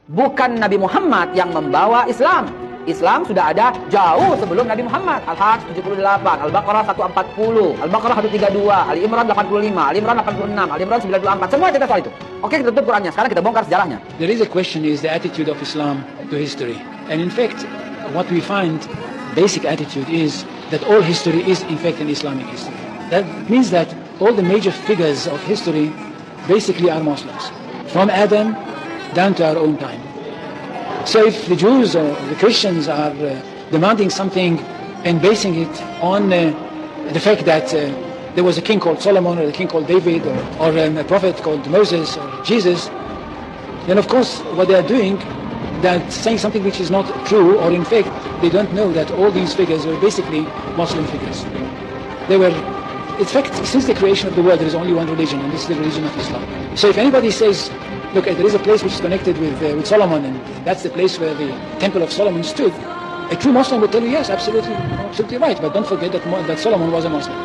Bukan Nabi Muhammad yang membawa Islam. Islam sudah ada jauh sebelum Nabi Muhammad. Al-Hajj 78, Al-Baqarah 140, Al-Baqarah 132, Ali Imran 85, Ali Imran 86, Ali Imran 94. Semua cerita soal itu. Oke, kita tutup Qurannya. Sekarang kita bongkar sejarahnya. There is a question, is the attitude of Islam to history. And in fact, what we find, basic attitude is that all history is in fact an Islamic history. That means that all the major figures of history basically are Muslims, from Adam down to our own time. So if the Jews or the Christians are demanding something and basing it on the fact that there was a king called Solomon or a king called David or a prophet called Moses or Jesus, then of course what they are doing, they're saying something which is not true, or in fact they don't know that all these figures were basically Muslim figures. They were, in fact, since the creation of the world there is only one religion, and this is the religion of Islam. So if anybody says, look, there is a place which is connected with Solomon, and that's the place where the Temple of Solomon stood, a true Muslim would tell you, yes, absolutely, absolutely right, but don't forget that Solomon was a Muslim,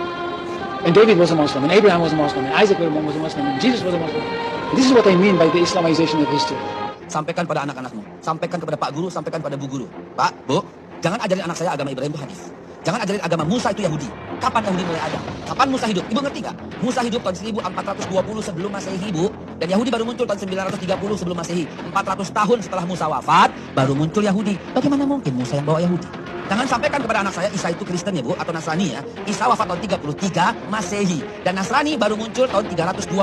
and David was a Muslim, and Abraham was a Muslim, and Isaac was a Muslim, and Jesus was a Muslim. And this is what I mean by the Islamization of history. Sampaikan pada anak-anakmu, sampaikan kepada Pak Guru, sampaikan pada Bu Guru. Pak, Bu, jangan ajarin anak saya agama Ibrahim itu hadis. Jangan ajarin agama Musa itu Yahudi. Kapan Yahudi mulai ada? Kapan Musa hidup? Ibu ngerti nggak? Musa hidup tahun 1420 sebelum Masehi, Bu. Dan Yahudi baru muncul tahun 930 sebelum Masehi. 400 tahun setelah Musa wafat, baru muncul Yahudi. Bagaimana mungkin Musa yang bawa Yahudi? Jangan sampaikan kepada anak saya, Isa itu Kristen ya Bu, atau Nasrani ya. Isa wafat tahun 33 Masehi. Dan Nasrani baru muncul tahun 325.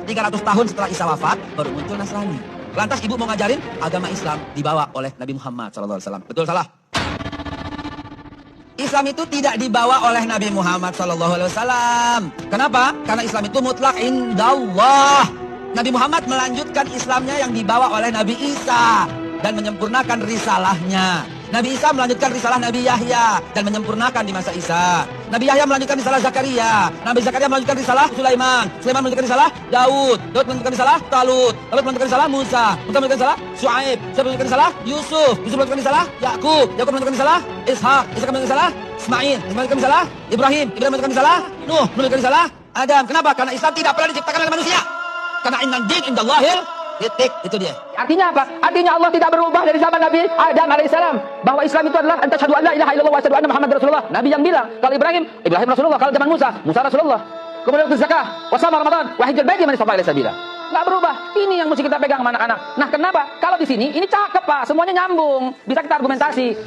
300 tahun setelah Isa wafat, baru muncul Nasrani. Lantas ibu mau ngajarin agama Islam dibawa oleh Nabi Muhammad SAW. Betul salah? Islam itu tidak dibawa oleh Nabi Muhammad SAW. Kenapa? Karena Islam itu mutlak indallah. Nabi Muhammad melanjutkan Islamnya yang dibawa oleh Nabi Isa dan menyempurnakan risalahnya. Nabi Isa melanjutkan risalah Nabi Yahya dan menyempurnakan di masa Isa. Nabi Yahya melanjutkan risalah Zakaria. Nabi Zakaria melanjutkan risalah Sulaiman. Sulaiman melanjutkan risalah Daud. Daud melanjutkan risalah Talut. Talut melanjutkan risalah Musa. Musa melanjutkan risalah Shu'aib. Shu'aib melanjutkan risalah Yusuf. Yusuf melanjutkan risalah Yakub. Yakub melanjutkan risalah Ishak. Ishak melanjutkan risalah Ismail. Ismail melanjutkan risalah Ibrahim. Ibrahim melanjutkan risalah Nuh. Nuh melanjutkan risalah Adam. Kenapa? Karena Islam tidak pernah diciptakan oleh manusia. Karena innad din indallahil titik, itu dia. Artinya apa? Artinya Allah tidak berubah dari zaman Nabi Adam alaihissalam. Bahwa Islam itu adalah antasyhadu an la ilaha illallah wa asyhadu anna Muhammadar Rasulullah. Nabi yang bilang, kalau Ibrahim Rasulullah, kalau zaman Musa Rasulullah. Kemudian waktu zakah, wa shoma Ramadan, wa hajjal baiti man istata'a ilaihi sabila. Enggak berubah. Ini yang mesti kita pegang sama anak-anak. Nah, kenapa? Kalau di sini ini cakep, Pak. Semuanya nyambung. Bisa kita argumentasi.